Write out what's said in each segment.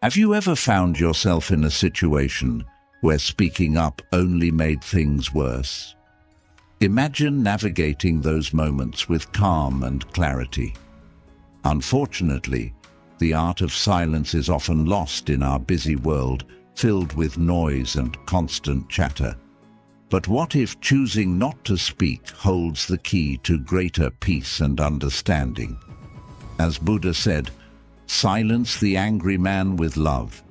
Have you ever found yourself in a situation where speaking up only made things worse? Imagine navigating those moments with calm and clarity. Unfortunately, the art of silence is often lost in our busy world, filled with noise and constant chatter. But what if choosing not to speak holds the key to greater peace and understanding? As Buddha said, "Silence the angry man with love.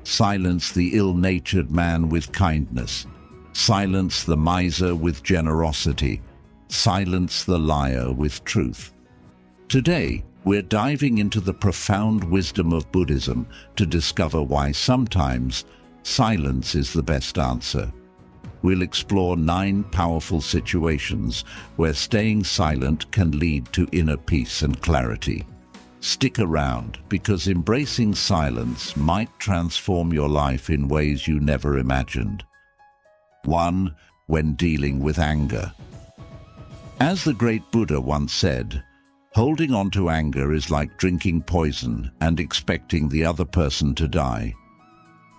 Silence the ill-natured man with kindness. Silence the miser with generosity. Silence the liar with truth." Today, we're diving into the profound wisdom of Buddhism to discover why sometimes silence is the best answer. We'll explore 9 powerful situations where staying silent can lead to inner peace and clarity. Stick around, because embracing silence might transform your life in ways you never imagined. 1. When dealing with anger. As the great Buddha once said, holding on to anger is like drinking poison and expecting the other person to die.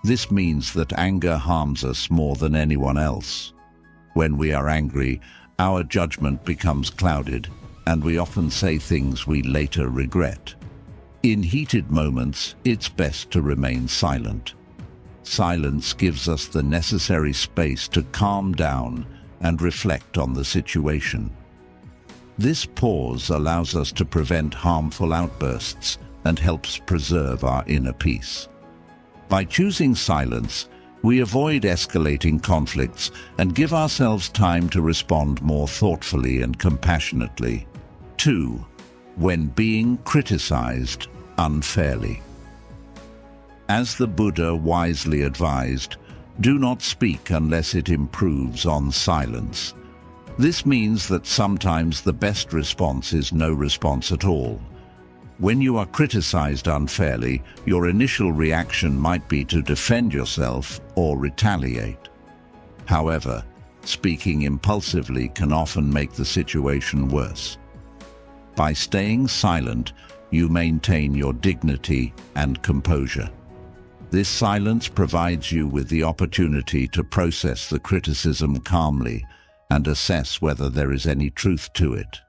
This means that anger harms us more than anyone else. When we are angry, our judgment becomes clouded, and we often say things we later regret. In heated moments, it's best to remain silent. Silence gives us the necessary space to calm down and reflect on the situation. This pause allows us to prevent harmful outbursts and helps preserve our inner peace. By choosing silence, we avoid escalating conflicts and give ourselves time to respond more thoughtfully and compassionately. 2. When being criticized unfairly. As the Buddha wisely advised, do not speak unless it improves on silence. This means that sometimes the best response is no response at all. When you are criticized unfairly, your initial reaction might be to defend yourself or retaliate. However, speaking impulsively can often make the situation worse. By staying silent, you maintain your dignity and composure. This silence provides you with the opportunity to process the criticism calmly and assess whether there is any truth to it.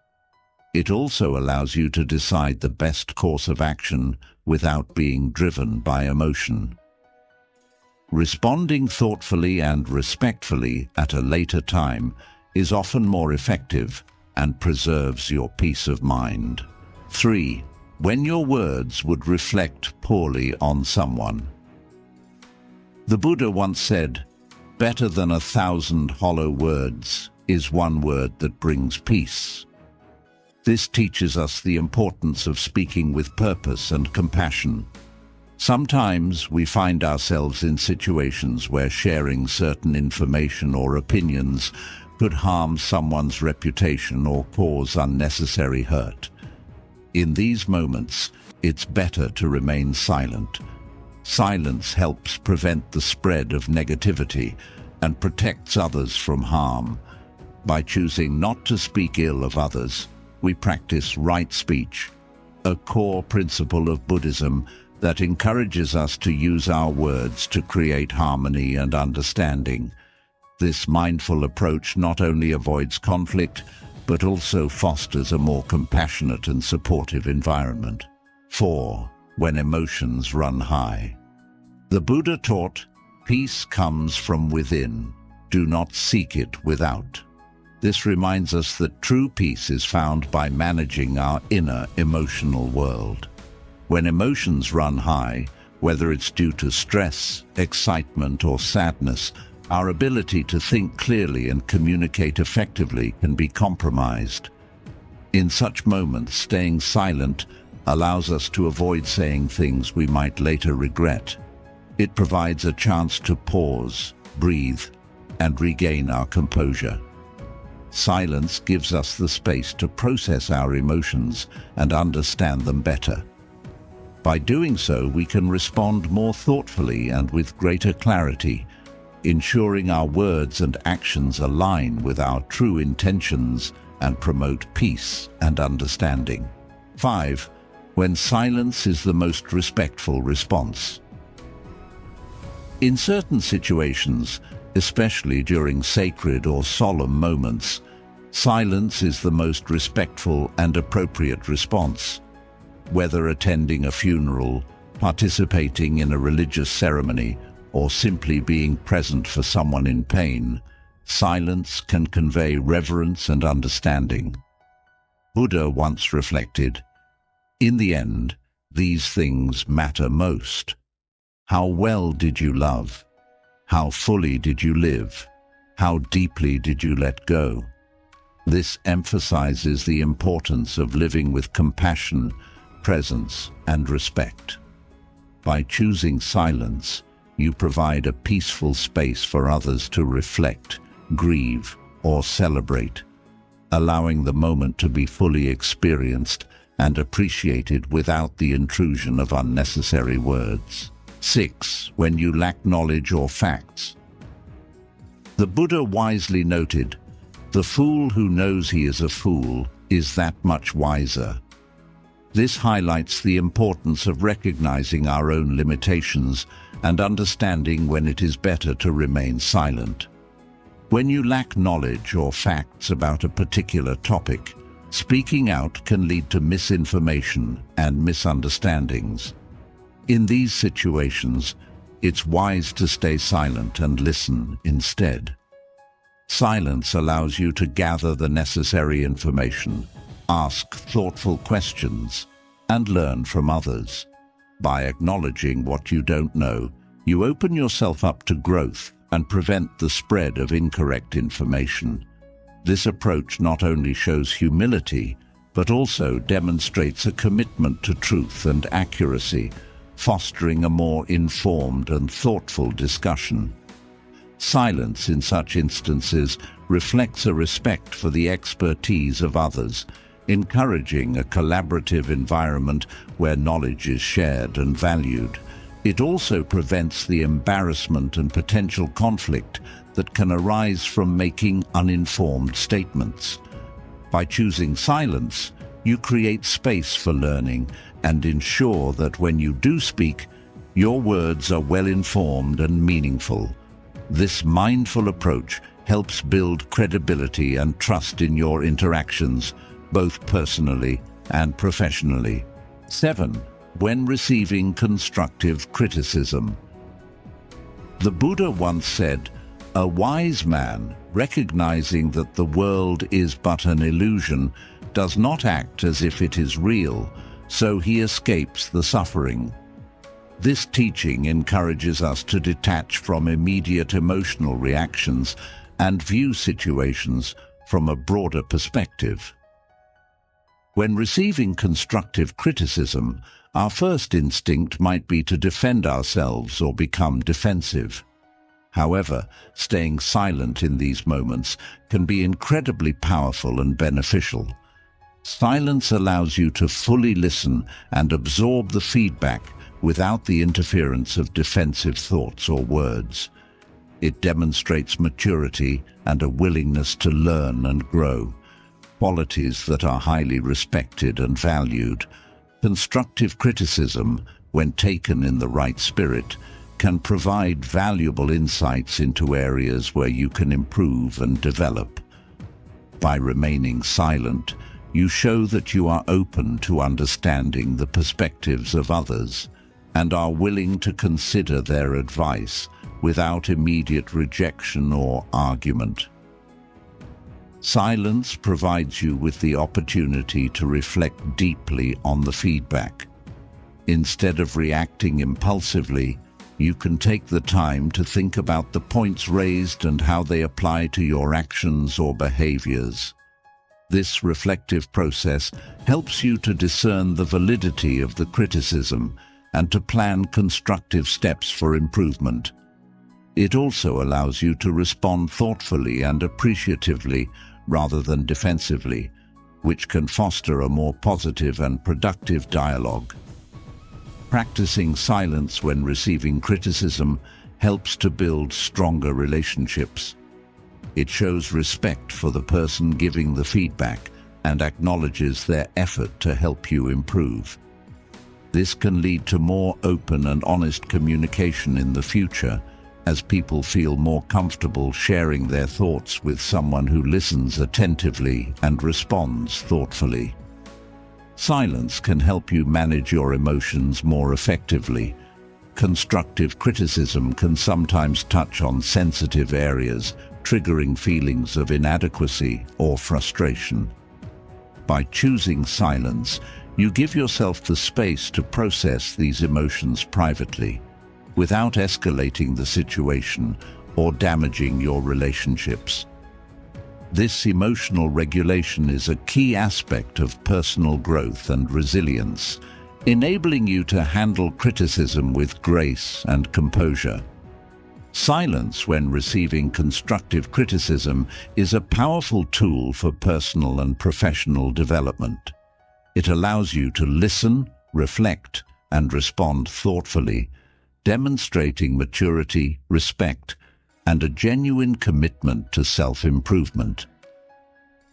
It also allows you to decide the best course of action without being driven by emotion. Responding thoughtfully and respectfully at a later time is often more effective and preserves your peace of mind. 3. When your words would reflect poorly on someone. The Buddha once said, "Better than 1,000 hollow words is one word that brings peace." This teaches us the importance of speaking with purpose and compassion. Sometimes we find ourselves in situations where sharing certain information or opinions could harm someone's reputation or cause unnecessary hurt. In these moments, it's better to remain silent. Silence helps prevent the spread of negativity and protects others from harm. By choosing not to speak ill of others, we practice right speech, a core principle of Buddhism that encourages us to use our words to create harmony and understanding. This mindful approach not only avoids conflict, but also fosters a more compassionate and supportive environment. 4. When emotions run high. The Buddha taught, "Peace comes from within. Do not seek it without." This reminds us that true peace is found by managing our inner emotional world. When emotions run high, whether it's due to stress, excitement, or sadness, our ability to think clearly and communicate effectively can be compromised. In such moments, staying silent allows us to avoid saying things we might later regret. It provides a chance to pause, breathe, and regain our composure. Silence gives us the space to process our emotions and understand them better. By doing so, we can respond more thoughtfully and with greater clarity, ensuring our words and actions align with our true intentions and promote peace and understanding. 5. When silence is the most respectful response. In certain situations, especially during sacred or solemn moments, silence is the most respectful and appropriate response. Whether attending a funeral, participating in a religious ceremony, or simply being present for someone in pain, silence can convey reverence and understanding. Buddha once reflected, "In the end, these things matter most. How well did you love? How fully did you live? How deeply did you let go?" This emphasizes the importance of living with compassion, presence, and respect. By choosing silence, you provide a peaceful space for others to reflect, grieve, or celebrate, allowing the moment to be fully experienced and appreciated without the intrusion of unnecessary words. 6. When you lack knowledge or facts. The Buddha wisely noted, "The fool who knows he is a fool is that much wiser." This highlights the importance of recognizing our own limitations and understanding when it is better to remain silent. When you lack knowledge or facts about a particular topic, speaking out can lead to misinformation and misunderstandings. In these situations, it's wise to stay silent and listen instead. Silence allows you to gather the necessary information, ask thoughtful questions, and learn from others. By acknowledging what you don't know, you open yourself up to growth and prevent the spread of incorrect information. This approach not only shows humility, but also demonstrates a commitment to truth and accuracy, fostering a more informed and thoughtful discussion. Silence in such instances reflects a respect for the expertise of others, encouraging a collaborative environment where knowledge is shared and valued. It also prevents the embarrassment and potential conflict that can arise from making uninformed statements. By choosing silence, you create space for learning and ensure that when you do speak, your words are well-informed and meaningful. This mindful approach helps build credibility and trust in your interactions, both personally and professionally. 7. When receiving constructive criticism. The Buddha once said, "A wise man, recognizing that the world is but an illusion, does not act as if it is real, so he escapes the suffering." This teaching encourages us to detach from immediate emotional reactions and view situations from a broader perspective. When receiving constructive criticism, our first instinct might be to defend ourselves or become defensive. However, staying silent in these moments can be incredibly powerful and beneficial. Silence allows you to fully listen and absorb the feedback without the interference of defensive thoughts or words. It demonstrates maturity and a willingness to learn and grow, qualities that are highly respected and valued. Constructive criticism, when taken in the right spirit, can provide valuable insights into areas where you can improve and develop. By remaining silent, you show that you are open to understanding the perspectives of others and are willing to consider their advice without immediate rejection or argument. Silence provides you with the opportunity to reflect deeply on the feedback. Instead of reacting impulsively, you can take the time to think about the points raised and how they apply to your actions or behaviors. This reflective process helps you to discern the validity of the criticism and to plan constructive steps for improvement. It also allows you to respond thoughtfully and appreciatively rather than defensively, which can foster a more positive and productive dialogue. Practicing silence when receiving criticism helps to build stronger relationships. It shows respect for the person giving the feedback and acknowledges their effort to help you improve. This can lead to more open and honest communication in the future, as people feel more comfortable sharing their thoughts with someone who listens attentively and responds thoughtfully. Silence can help you manage your emotions more effectively. Constructive criticism can sometimes touch on sensitive areas, triggering feelings of inadequacy or frustration. By choosing silence, you give yourself the space to process these emotions privately, without escalating the situation or damaging your relationships. This emotional regulation is a key aspect of personal growth and resilience, enabling you to handle criticism with grace and composure. Silence when receiving constructive criticism is a powerful tool for personal and professional development. It allows you to listen, reflect, and respond thoughtfully, demonstrating maturity, respect, and a genuine commitment to self-improvement.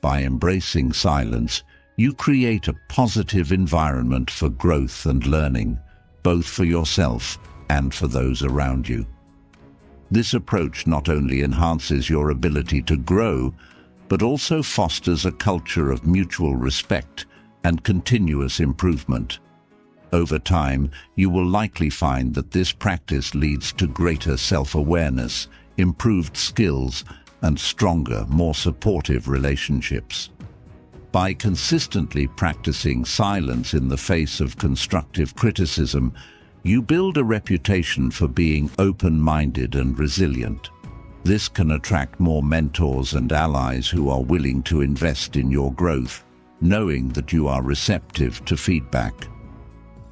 By embracing silence, you create a positive environment for growth and learning, both for yourself and for those around you. This approach not only enhances your ability to grow, but also fosters a culture of mutual respect and continuous improvement. Over time, you will likely find that this practice leads to greater self-awareness, improved skills, and stronger, more supportive relationships. By consistently practicing silence in the face of constructive criticism, you build a reputation for being open-minded and resilient. This can attract more mentors and allies who are willing to invest in your growth, knowing that you are receptive to feedback.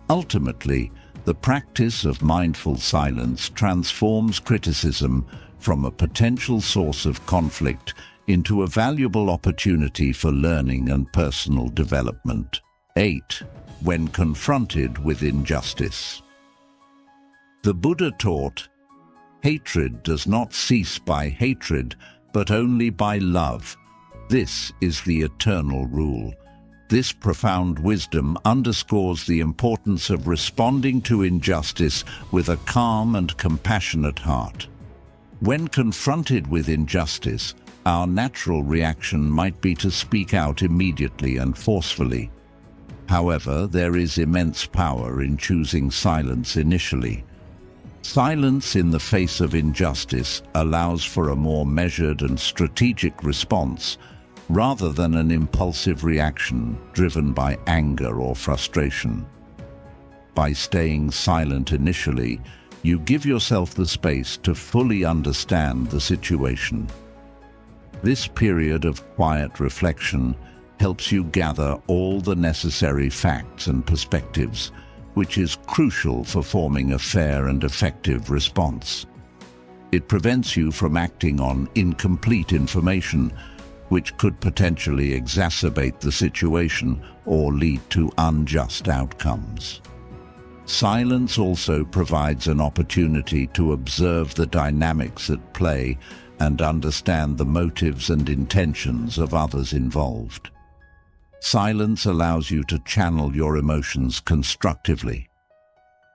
Ultimately, the practice of mindful silence transforms criticism from a potential source of conflict into a valuable opportunity for learning and personal development. 8. When confronted with injustice. The Buddha taught, "Hatred does not cease by hatred, but only by love. This is the eternal rule." This profound wisdom underscores the importance of responding to injustice with a calm and compassionate heart. When confronted with injustice, our natural reaction might be to speak out immediately and forcefully. However, there is immense power in choosing silence initially. Silence in the face of injustice allows for a more measured and strategic response, rather than an impulsive reaction driven by anger or frustration. By staying silent initially, you give yourself the space to fully understand the situation. This period of quiet reflection helps you gather all the necessary facts and perspectives, which is crucial for forming a fair and effective response. It prevents you from acting on incomplete information, which could potentially exacerbate the situation or lead to unjust outcomes. Silence also provides an opportunity to observe the dynamics at play and understand the motives and intentions of others involved. Silence allows you to channel your emotions constructively.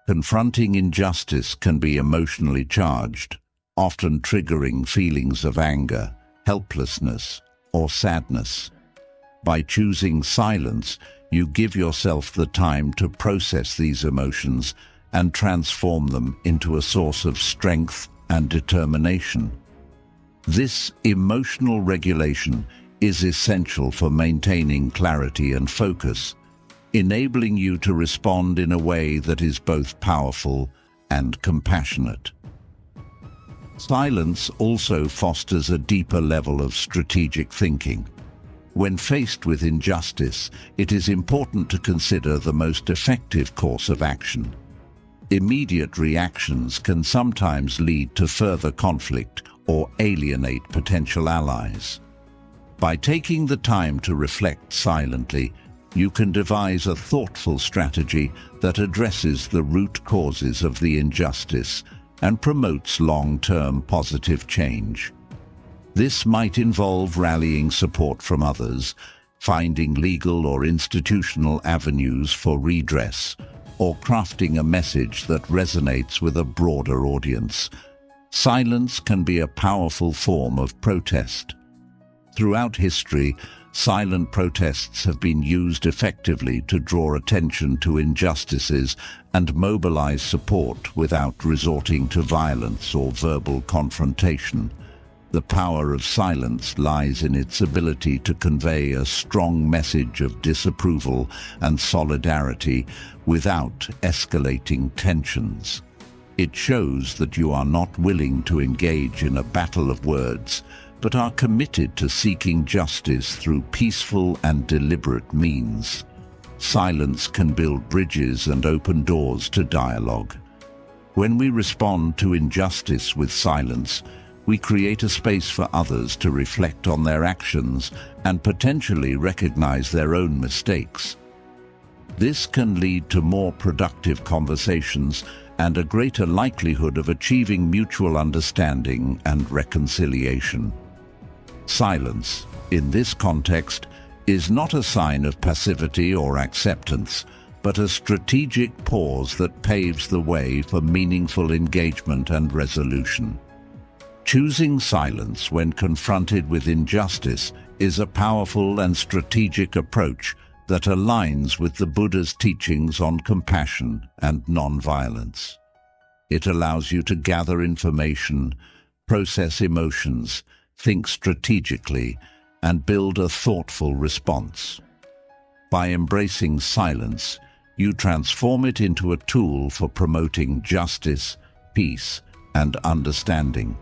Confronting injustice can be emotionally charged, often triggering feelings of anger, helplessness, or sadness. By choosing silence, you give yourself the time to process these emotions and transform them into a source of strength and determination. This emotional regulation is essential for maintaining clarity and focus, enabling you to respond in a way that is both powerful and compassionate. Silence also fosters a deeper level of strategic thinking. When faced with injustice, it is important to consider the most effective course of action. Immediate reactions can sometimes lead to further conflict or alienate potential allies. By taking the time to reflect silently, you can devise a thoughtful strategy that addresses the root causes of the injustice and promotes long-term positive change. This might involve rallying support from others, finding legal or institutional avenues for redress, or crafting a message that resonates with a broader audience. Silence can be a powerful form of protest. Throughout history, silent protests have been used effectively to draw attention to injustices and mobilize support without resorting to violence or verbal confrontation. The power of silence lies in its ability to convey a strong message of disapproval and solidarity without escalating tensions. It shows that you are not willing to engage in a battle of words, but are committed to seeking justice through peaceful and deliberate means. Silence can build bridges and open doors to dialogue. When we respond to injustice with silence, we create a space for others to reflect on their actions and potentially recognize their own mistakes. This can lead to more productive conversations and a greater likelihood of achieving mutual understanding and reconciliation. Silence, in this context, is not a sign of passivity or acceptance, but a strategic pause that paves the way for meaningful engagement and resolution. Choosing silence when confronted with injustice is a powerful and strategic approach that aligns with the Buddha's teachings on compassion and non-violence. It allows you to gather information, process emotions, think strategically, and build a thoughtful response. By embracing silence, you transform it into a tool for promoting justice, peace, and understanding.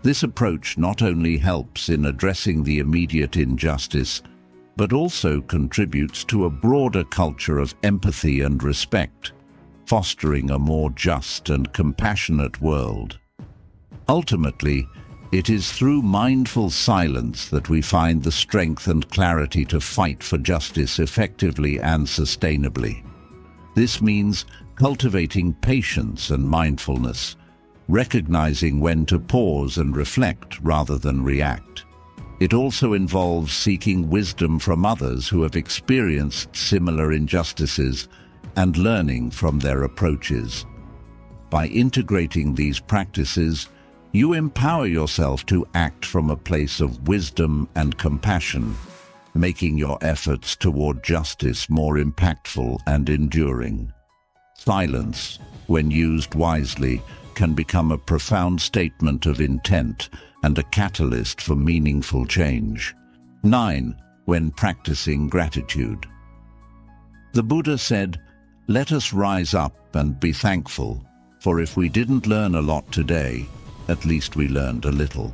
This approach not only helps in addressing the immediate injustice, but also contributes to a broader culture of empathy and respect, fostering a more just and compassionate world. Ultimately, it is through mindful silence that we find the strength and clarity to fight for justice effectively and sustainably. This means cultivating patience and mindfulness, recognizing when to pause and reflect rather than react. It also involves seeking wisdom from others who have experienced similar injustices and learning from their approaches. By integrating these practices, you empower yourself to act from a place of wisdom and compassion, making your efforts toward justice more impactful and enduring. Silence, when used wisely, can become a profound statement of intent and a catalyst for meaningful change. 9. When practicing gratitude. The Buddha said, "Let us rise up and be thankful, for if we didn't learn a lot today, at least we learned a little."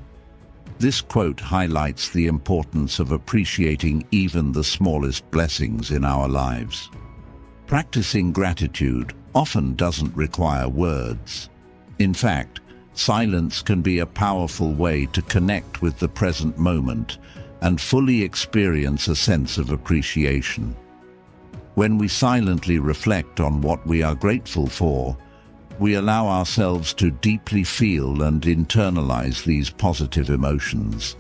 This quote highlights the importance of appreciating even the smallest blessings in our lives. Practicing gratitude often doesn't require words. In fact, silence can be a powerful way to connect with the present moment and fully experience a sense of appreciation. When we silently reflect on what we are grateful for, we allow ourselves to deeply feel and internalize these positive emotions.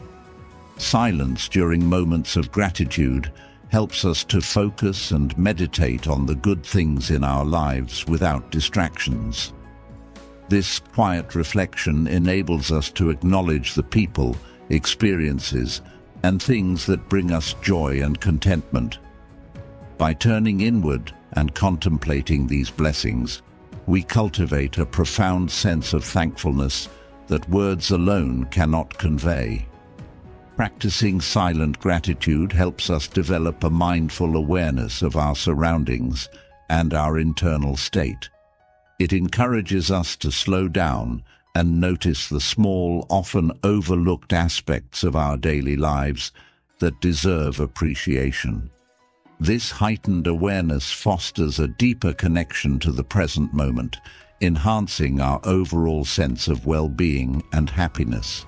Silence during moments of gratitude helps us to focus and meditate on the good things in our lives without distractions. This quiet reflection enables us to acknowledge the people, experiences, and things that bring us joy and contentment. By turning inward and contemplating these blessings, we cultivate a profound sense of thankfulness that words alone cannot convey. Practicing silent gratitude helps us develop a mindful awareness of our surroundings and our internal state. It encourages us to slow down and notice the small, often overlooked aspects of our daily lives that deserve appreciation. This heightened awareness fosters a deeper connection to the present moment, enhancing our overall sense of well-being and happiness.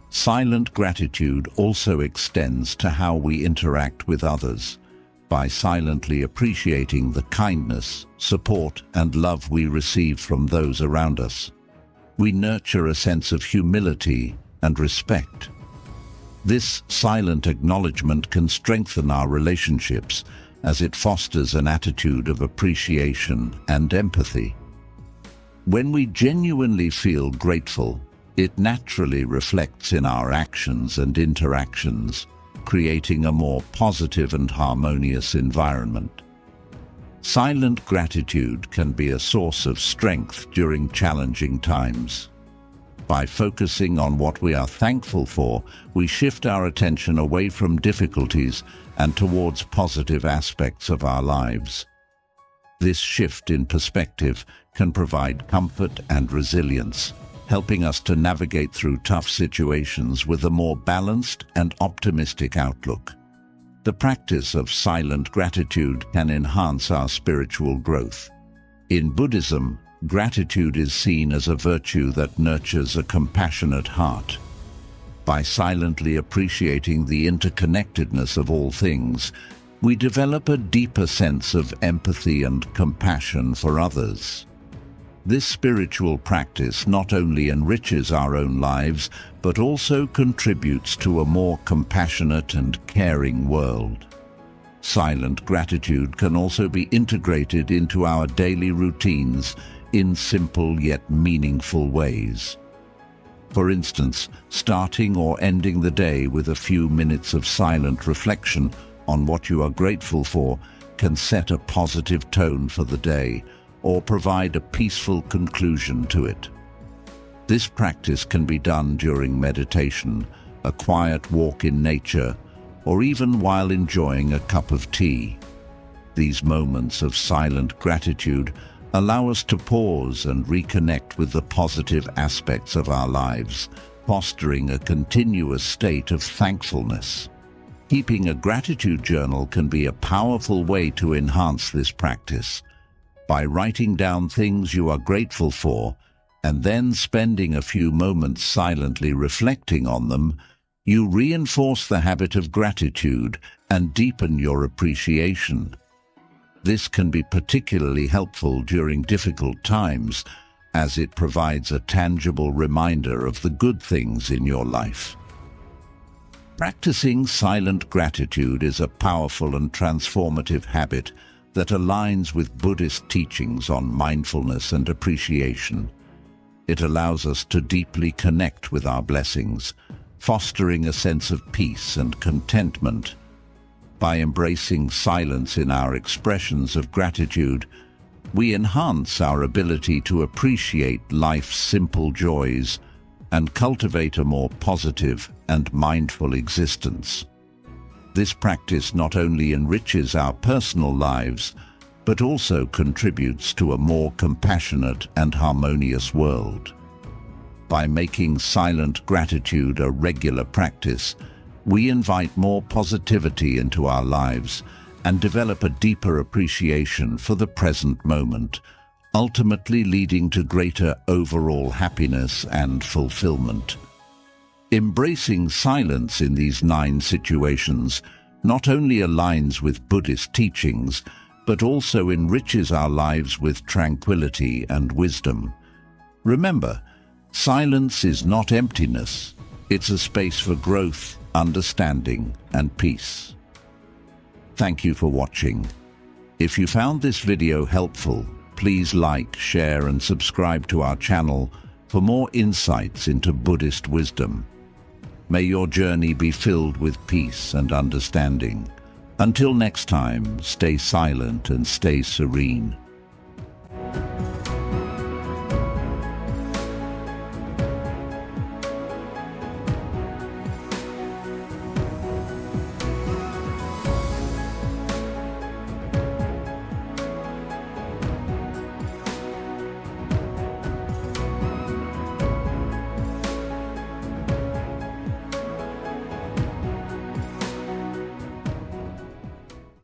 Silent gratitude also extends to how we interact with others. By silently appreciating the kindness, support, and love we receive from those around us, we nurture a sense of humility and respect. This silent acknowledgement can strengthen our relationships as it fosters an attitude of appreciation and empathy. When we genuinely feel grateful, it naturally reflects in our actions and interactions, creating a more positive and harmonious environment. Silent gratitude can be a source of strength during challenging times. By focusing on what we are thankful for, we shift our attention away from difficulties and towards positive aspects of our lives. This shift in perspective can provide comfort and resilience, helping us to navigate through tough situations with a more balanced and optimistic outlook. The practice of silent gratitude can enhance our spiritual growth. In Buddhism, gratitude is seen as a virtue that nurtures a compassionate heart. By silently appreciating the interconnectedness of all things, we develop a deeper sense of empathy and compassion for others. This spiritual practice not only enriches our own lives, but also contributes to a more compassionate and caring world. Silent gratitude can also be integrated into our daily routines in simple yet meaningful ways. For instance, starting or ending the day with a few minutes of silent reflection on what you are grateful for can set a positive tone for the day, or provide a peaceful conclusion to it. This practice can be done during meditation, a quiet walk in nature, or even while enjoying a cup of tea. These moments of silent gratitude allow us to pause and reconnect with the positive aspects of our lives, fostering a continuous state of thankfulness. Keeping a gratitude journal can be a powerful way to enhance this practice. By writing down things you are grateful for, and then spending a few moments silently reflecting on them, you reinforce the habit of gratitude and deepen your appreciation. This can be particularly helpful during difficult times, as it provides a tangible reminder of the good things in your life. Practicing silent gratitude is a powerful and transformative habit that aligns with Buddhist teachings on mindfulness and appreciation. It allows us to deeply connect with our blessings, fostering a sense of peace and contentment. By embracing silence in our expressions of gratitude, we enhance our ability to appreciate life's simple joys and cultivate a more positive and mindful existence. This practice not only enriches our personal lives, but also contributes to a more compassionate and harmonious world. By making silent gratitude a regular practice, we invite more positivity into our lives and develop a deeper appreciation for the present moment, ultimately leading to greater overall happiness and fulfillment. Embracing silence in these 9 situations not only aligns with Buddhist teachings, but also enriches our lives with tranquility and wisdom. Remember, silence is not emptiness. It's a space for growth, understanding, and peace. Thank you for watching. If you found this video helpful, please like, share, and subscribe to our channel for more insights into Buddhist wisdom. May your journey be filled with peace and understanding. Until next time, stay silent and stay serene.